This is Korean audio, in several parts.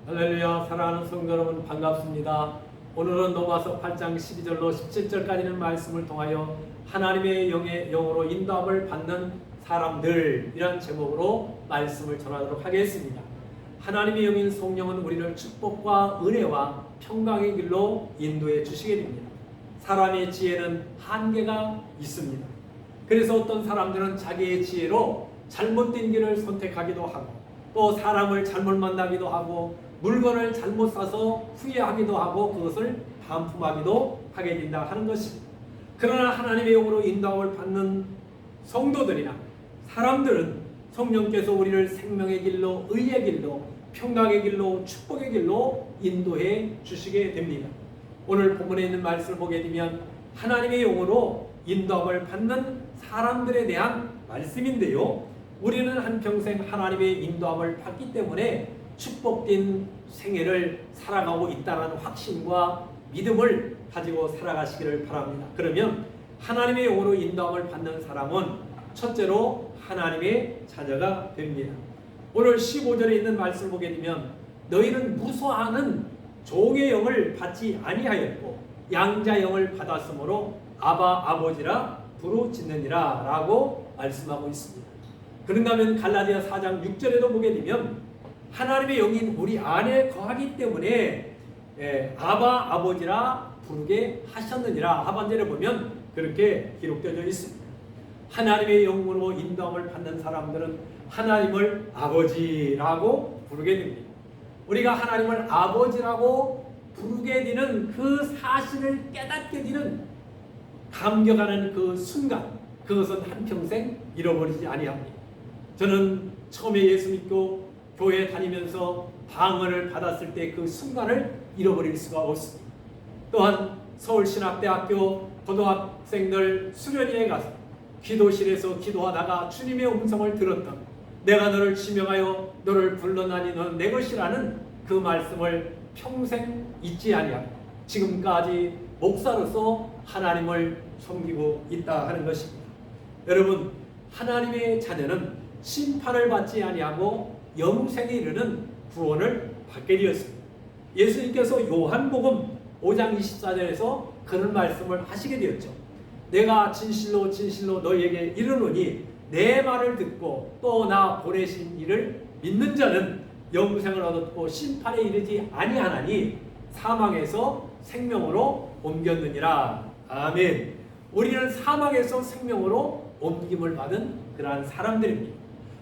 할렐루야. 사랑하는 성도 여러분 반갑습니다. 오늘은 로마서 8장 12절로 17절까지는 말씀을 통하여 하나님의 영으로 인도함을 받는 사람들이란 제목으로 말씀을 전하도록 하겠습니다. 하나님의 영인 성령은 우리를 축복과 은혜와 평강의 길로 인도해 주시게 됩니다. 사람의 지혜는 한계가 있습니다. 그래서 어떤 사람들은 자기의 지혜로 잘못된 길을 선택하기도 하고, 또 사람을 잘못 만나기도 하고, 물건을 잘못 사서 후회하기도 하고, 그것을 반품하기도 하게 된다 하는 것입니다. 그러나 하나님의 영으로 인도함을 받는 성도들이나 사람들은 성령께서 우리를 생명의 길로, 의의 길로, 평강의 길로, 축복의 길로 인도해 주시게 됩니다. 오늘 본문에 있는 말씀을 보게 되면 하나님의 영으로 인도함을 받는 사람들에 대한 말씀인데요, 우리는 한평생 하나님의 인도함을 받기 때문에 축복된 생애를 살아가고 있다는 확신과 믿음을 가지고 살아가시기를 바랍니다. 그러면 하나님의 영으로 인도함을 받는 사람은 첫째로 하나님의 자녀가 됩니다. 오늘 15절에 있는 말씀을 보게 되면 너희는 무소하는 종의 영을 받지 아니하였고 양자 영을 받았으므로 아바 아버지라 부르짖느니라 라고 말씀하고 있습니다. 그런가 하면 갈라디아 4장 6절에도 보게 되면 하나님의 영이 우리 안에 거하기 때문에 아바 아버지라 부르게 하셨느니라 하반절에 보면 그렇게 기록되어 있습니다. 하나님의 영으로 인도함을 받는 사람들은 하나님을 아버지라고 부르게 됩니다. 우리가 하나님을 아버지라고 부르게 되는 그 사실을 깨닫게 되는 감격하는 그 순간, 그것은 한평생 잃어버리지 아니합니다. 저는 처음에 예수 믿고 교회 다니면서 방언을 받았을 때 그 순간을 잃어버릴 수가 없습니다. 또한 서울신학대학교 고등학생들 수련회에 가서 기도실에서 기도하다가 주님의 음성을 들었던, 내가 너를 지명하여 너를 불러나니 너는 내 것이라는 그 말씀을 평생 잊지 아니하고 지금까지 목사로서 하나님을 섬기고 있다 하는 것입니다. 여러분, 하나님의 자녀는 심판을 받지 아니하고 영생에 이르는 구원을 받게 되었습니다. 예수님께서 요한복음 5장 24절에서 그런 말씀을 하시게 되었죠. 내가 진실로 진실로 너희에게 이르노니 내 말을 듣고 또 나 보내신 이를 믿는 자는 영생을 얻었고 심판에 이르지 아니하나니 사망에서 생명으로 옮겼느니라. 아멘. 우리는 사망에서 생명으로 옮김을 받은 그러한 사람들입니다.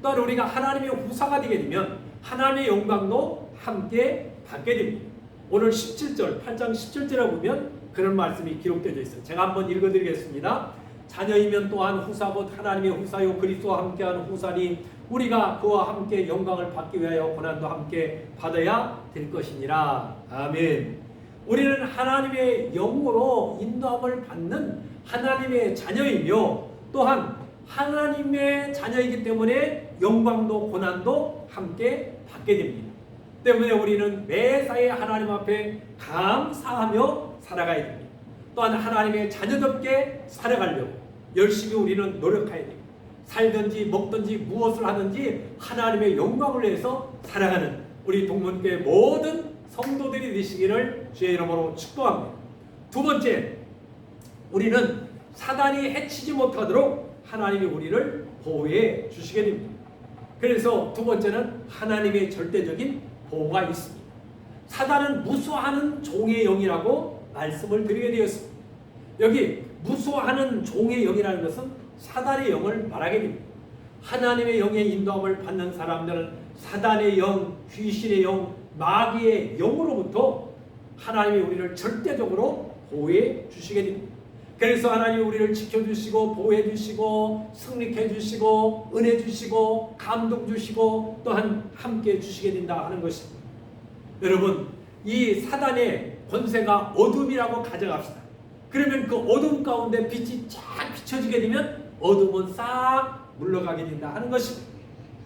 또한 우리가 하나님의 후사가 되게 되면 하나님의 영광도 함께 받게 됩니다. 오늘 17절, 8장 17절에 보면 그런 말씀이 기록되어 있어요. 제가 한번 읽어드리겠습니다. 자녀이면 또한 후사 곧 하나님의 후사요 그리스도와 함께하는 후사니 우리가 그와 함께 영광을 받기 위하여 고난도 함께 받아야 될 것이니라. 아멘. 우리는 하나님의 영으로 인도함을 받는 하나님의 자녀이며 또한 하나님의 자녀이기 때문에 영광도 고난도 함께 받게 됩니다. 때문에 우리는 매사에 하나님 앞에 감사하며 살아가야 됩니다. 또한 하나님의 자녀답게 살아가려고 열심히 우리는 노력해야 됩니다. 살든지 먹든지 무엇을 하든지 하나님의 영광을 위해서 살아가는 우리 동문교회 모든 성도들이 되시기를 주의 이름으로 축복합니다. 두 번째, 우리는 사단이 해치지 못하도록 하나님이 우리를 보호해 주시게 됩니다. 그래서 두 번째는 하나님의 절대적인 보호가 있습니다. 사단은 무수하는 종의 영이라고 말씀을 드리게 되었습니다. 여기 무수하는 종의 영이라는 것은 사단의 영을 말하게 됩니다. 하나님의 영의 인도함을 받는 사람들은 사단의 영, 귀신의 영, 마귀의 영으로부터 하나님이 우리를 절대적으로 보호해 주시게 됩니다. 그래서 하나님이 우리를 지켜주시고 보호해 주시고 승리해 주시고 은혜 주시고 감동 주시고 또한 함께 주시게 된다 하는 것입니다. 여러분, 이 사단의 권세가 어둠이라고 가져갑시다. 그러면 그 어둠 가운데 빛이 쫙 비춰지게 되면 어둠은 싹 물러가게 된다 하는 것입니다.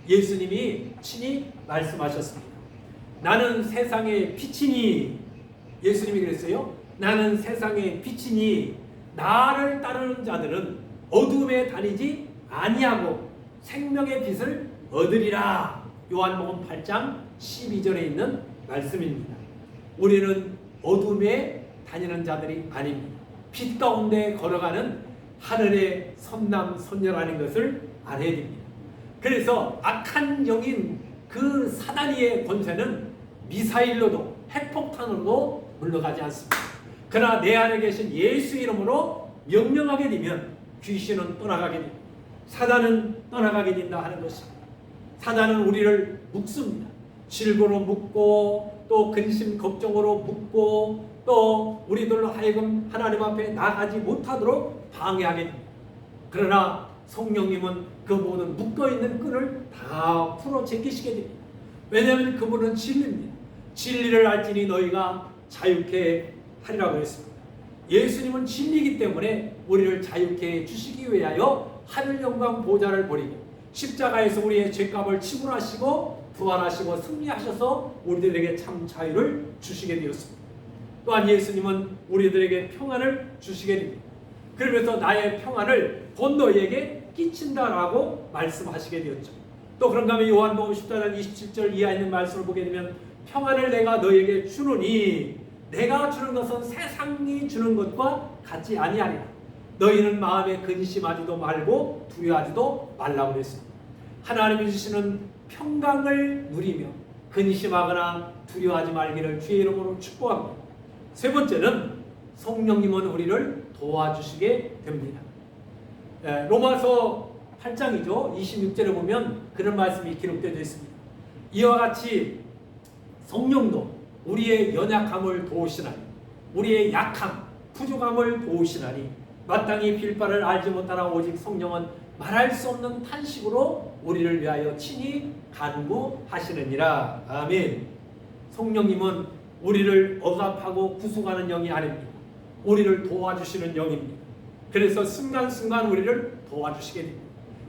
예수님이 친히 말씀하셨습니다. 나는 세상의 빛이니, 예수님이 그랬어요. 나는 세상의 빛이니 나를 따르는 자들은 어둠에 다니지 아니하고 생명의 빛을 얻으리라. 요한복음 8장 12절에 있는 말씀입니다. 우리는 어둠에 다니는 자들이 아닙니다. 빛 가운데 걸어가는 하늘의 선남 선녀라는 것을 알아야 됩니다. 그래서 악한 영인 그 사다리의 권세는 미사일로도 핵폭탄으로도 물러가지 않습니다. 그러나 내 안에 계신 예수 이름으로 명령하게 되면 귀신은 떠나가게 됩니다. 사단은 떠나가게 된다 하는 것입니다. 사단은 우리를 묶습니다. 질고로 묶고 또 근심 걱정으로 묶고 또 우리들로 하여금 하나님 앞에 나가지 못하도록 방해하게 됩니다. 그러나 성령님은 그 모든 묶어있는 끈을 다 풀어 제끼시게 됩니다. 왜냐하면 그분은 진리입니다. 진리를 알지니 너희가 자유케 하리라고 했습니다. 예수님은 진리이기 때문에 우리를 자유케 주시기 위하여 하늘 영광 보좌를 버리고 십자가에서 우리의 죄값을 지불하시고 부활하시고 승리하셔서 우리들에게 참 자유를 주시게 되었습니다. 또한 예수님은 우리들에게 평안을 주시게 됩니다. 그러면서 나의 평안을 곧 너희에게 끼친다라고 말씀하시게 되었죠. 또 그런가 하면 요한복음 14장 27절 이하에 있는 말씀을 보게 되면 평안을 내가 너희에게 주노니 내가 주는 것은 세상이 주는 것과 같지 아니하리라. 너희는 마음에 근심하지도 말고 두려워하지도 말라고 그랬습니다. 하나님이 주시는 평강을 누리며 근심하거나 두려워하지 말기를 주의 이름으로 축복합니다. 세 번째는 성령님은 우리를 도와주시게 됩니다. 로마서 8장이죠. 26절에 보면 그런 말씀이 기록되어 있습니다. 이와 같이 성령도 우리의 연약함을 도우시나니 우리의 약함, 부족함을 도우시나니 마땅히 빌 바를 알지 못하나 오직 성령은 말할 수 없는 탄식으로 우리를 위하여 친히 간구하시느니라. 아멘. 성령님은 우리를 억압하고 구속하는 영이 아닙니다. 우리를 도와주시는 영입니다. 그래서 순간순간 우리를 도와주시게 됩니다.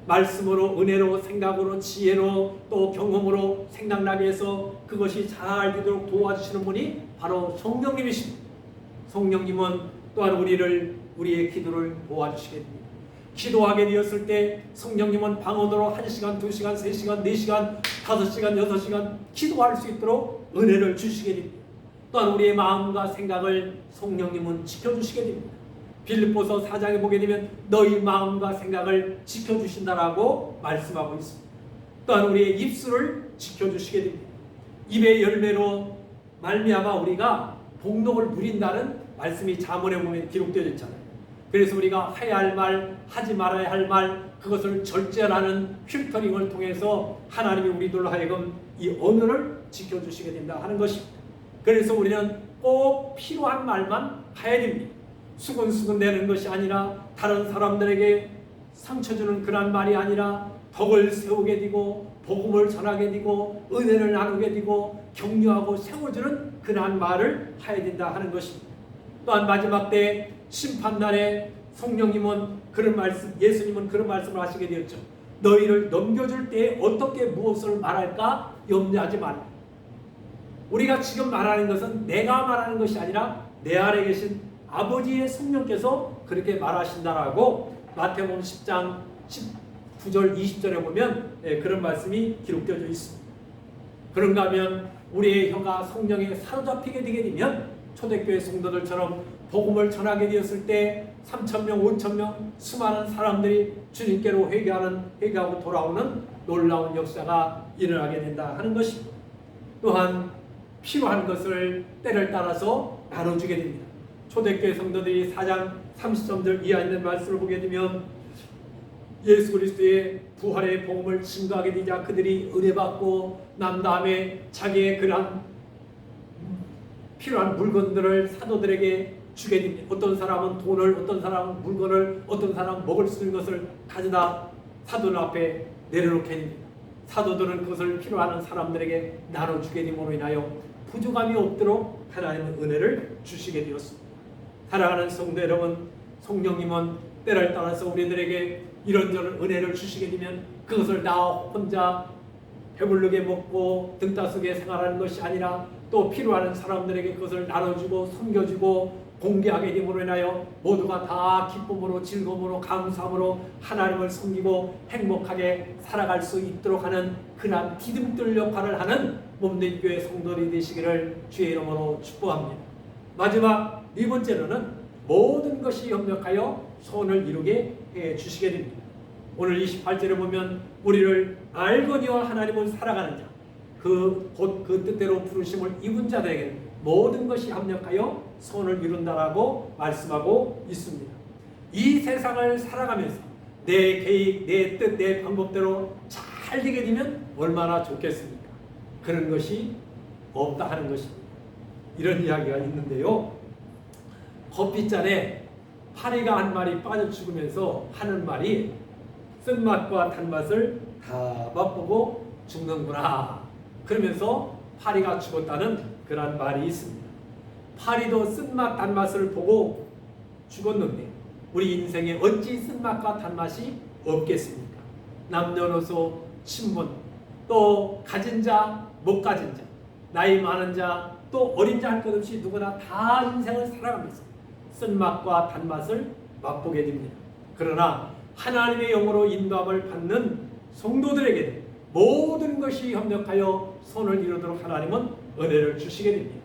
말씀으로, 은혜로, 생각으로, 지혜로, 또 경험으로 생각나게 해서 그것이 잘 되도록 도와주시는 분이 바로 성령님이십니다. 성령님은 또한 우리의 기도를 도와주시게 됩니다. 기도하게 되었을 때 성령님은 방언으로 1시간, 2시간, 3시간, 4시간, 5시간, 6시간 기도할 수 있도록 은혜를 주시게 됩니다. 또한 우리의 마음과 생각을 성령님은 지켜주시게 됩니다. 빌립보서 4장에 보게 되면 너희 마음과 생각을 지켜주신다라고 말씀하고 있습니다. 또한 우리의 입술을 지켜주시게 됩니다. 입의 열매로 말미암아 우리가 복록을 누린다는 말씀이 잠언에 보면 기록되어 있잖아요. 그래서 우리가 해야 할 말, 하지 말아야 할 말, 그것을 절제하는 필터링을 통해서 하나님이 우리들로 하여금 이 언어를 지켜주시게 된다 하는 것입니다. 그래서 우리는 꼭 필요한 말만 해야 됩니다. 수근수근 대는 것이 아니라 다른 사람들에게 상처 주는 그런 말이 아니라 덕을 세우게 되고 복음을 전하게 되고 은혜를 나누게 되고 격려하고 세워주는 그러한 말을 해야 된다 하는 것입니다. 또한 마지막 때 심판날에 성령님은 그런 말씀, 예수님은 그런 말씀을 하시게 되었죠. 너희를 넘겨줄 때 어떻게 무엇을 말할까 염려하지 말라. 우리가 지금 말하는 것은 내가 말하는 것이 아니라 내 안에 계신 아버지의 성령께서 그렇게 말하신다라고 마태복음 10장 19절 20절에 보면 그런 말씀이 기록되어 있습니다. 그런가 하면 우리의 혀가 성령에 사로잡히게 되게 되면 초대교회 성도들처럼 복음을 전하게 되었을 때 3,000명, 5,000명 수많은 사람들이 주님께로 회개하고 돌아오는 놀라운 역사가 일어나게 된다 하는 것입니다. 또한 필요한 것을 때를 따라서 나눠주게 됩니다. 초대교회 성도들이 4장 30절들 이하에 있는 말씀을 보게 되면 예수 그리스도의 부활의 복음을 증거하게 되자 그들이 은혜받고 난 다음에 자기의 그런 필요한 물건들을 사도들에게 주게 됩니다. 어떤 사람은 돈을, 어떤 사람은 물건을, 어떤 사람은 먹을 수 있는 것을 가져다 사도들 앞에 내려놓게 됩니다. 사도들은 그것을 필요하는 사람들에게 나눠주게 됨으로 인하여 부족함이 없도록 하나님은 은혜를 주시게 되었습니다. 사랑하는 성도 여러분, 성령님은 때를 따라서 우리들에게 이런저런 은혜를 주시게 되면 그것을 나 혼자 배부르게 먹고 등 따스게 생활하는 것이 아니라 또 필요한 사람들에게 그것을 나눠주고 섬겨주고 공개하게 됨으로 인하여 모두가 다 기쁨으로 즐거움으로 감사함으로 하나님을 섬기고 행복하게 살아갈 수 있도록 하는 그러한 디딤돌 역할을 하는 몸된 교회 성도들이 되시기를 주의 이름으로 축복합니다. 마지막 네 번째로는 모든 것이 협력하여 소원을 이루게 해 주시게 됩니다. 오늘 28절에 보면 우리를 알거니와 하나님을 살아가는 자, 곧 그 뜻대로 부르심을 입은 자들에게 모든 것이 합력하여 소원을 이룬다라고 말씀하고 있습니다. 이 세상을 살아가면서 내 계획, 내 뜻, 내 방법대로 잘 되게 되면 얼마나 좋겠습니까? 그런 것이 없다 하는 것입니다. 이런 이야기가 있는데요. 커피잔에 파리가 한 마리 빠져 죽으면서 하는 말이 쓴맛과 단맛을 다 맛보고 죽는구나. 그러면서 파리가 죽었다는 그런 말이 있습니다. 파리도 쓴맛 단맛을 보고 죽었는데 우리 인생에 어찌 쓴맛과 단맛이 없겠습니까? 남녀노소 친분, 또 가진 자, 못 가진 자, 나이 많은 자, 또 어린 자 할 것 없이 누구나 다 인생을 살아가면서 쓴맛과 단맛을 맛보게 됩니다. 그러나 하나님의 영으로 인도함을 받는 성도들에게 모든 것이 협력하여 손을 이루도록 하나님은 은혜를 주시게 됩니다.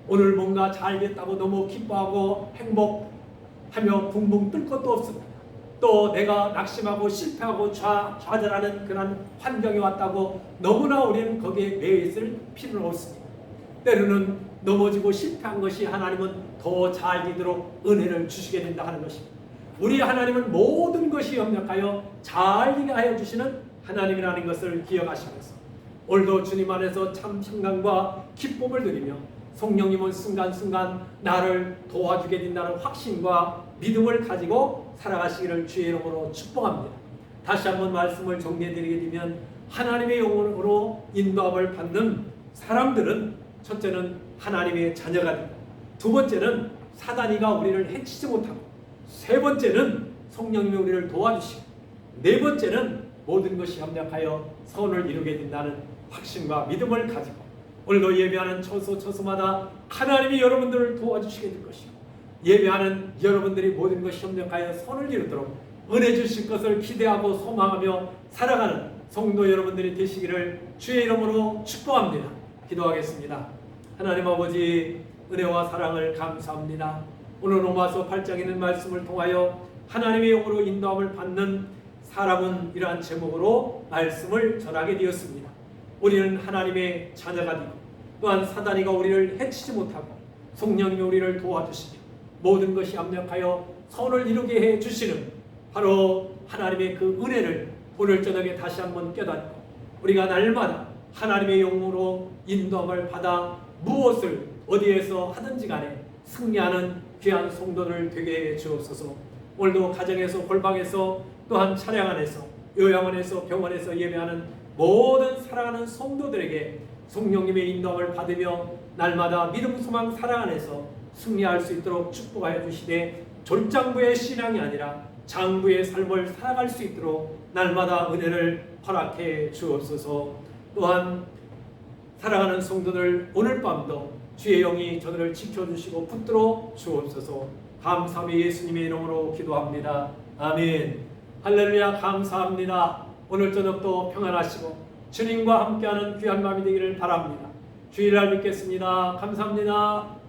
오늘 뭔가 잘 됐다고 너무 기뻐하고 행복하며 붕붕 뜰 것도 없습니다. 또 내가 낙심하고 실패하고 좌절하는 그런 환경이 왔다고 너무나 우리는 거기에 매여 있을 필요는 없습니다. 때로는 넘어지고 실패한 것이 하나님은 더 잘 되도록 은혜를 주시게 된다 하는 것입니다. 우리 하나님은 모든 것이 협력하여 잘 되게 하여 주시는 하나님이라는 것을 기억하시면서 오늘도 주님 안에서 참 평강과 기쁨을 누리며 성령님은 순간순간 나를 도와주게 된다는 확신과 믿음을 가지고 살아가시기를 주의 이름으로 축복합니다. 다시 한번 말씀을 정리해드리게 되면 하나님의 영으로 인도함을 받는 사람들은 첫째는 하나님의 자녀가 되고, 두 번째는 사단이가 우리를 해치지 못하고, 세 번째는 성령님이 우리를 도와주시고, 네 번째는 모든 것이 협력하여 선을 이루게 된다는 확신과 믿음을 가지고 오늘도 예배하는 처소마다 하나님이 여러분들을 도와주시게 될 것이고, 예배하는 여러분들이 모든 것이 협력하여 선을 이루도록 은혜 주실 것을 기대하고 소망하며 살아가는 성도 여러분들이 되시기를 주의 이름으로 축복합니다. 기도하겠습니다. 하나님 아버지, 은혜와 사랑을 감사합니다. 오늘 로마서 8장에 있는 말씀을 통하여 하나님의 영으로 인도함을 받는 사람은 이러한 제목으로 말씀을 전하게 되었습니다. 우리는 하나님의 자녀가 되고, 또한 사단이가 우리를 해치지 못하고 성령님이 우리를 도와주시며 모든 것이 합력하여 선을 이루게 해주시는 바로 하나님의 그 은혜를 오늘 저녁에 다시 한번 깨닫고 우리가 날마다 하나님의 영으로 인도함을 받아 무엇을 어디에서 하든지 간에 승리하는 귀한 성도들 되게 해 주옵소서. 오늘도 가정에서, 골방에서, 또한 차량 안에서, 요양원에서, 병원에서 예배하는 모든 사랑하는 성도들에게 성령님의 인도함을 받으며 날마다 믿음, 소망, 사랑 안에서 승리할 수 있도록 축복하여 주시되, 졸장부의 신앙이 아니라 장부의 삶을 살아갈 수 있도록 날마다 은혜를 허락해 주옵소서. 또한 사랑하는 성도들, 오늘 밤도 주의 영이 저들을 지켜주시고 붙들어 주옵소서. 감사함의 예수님의 이름으로 기도합니다. 아멘. 할렐루야. 감사합니다. 오늘 저녁도 평안하시고 주님과 함께하는 귀한 밤이 되기를 바랍니다. 주일날 뵙겠습니다. 감사합니다.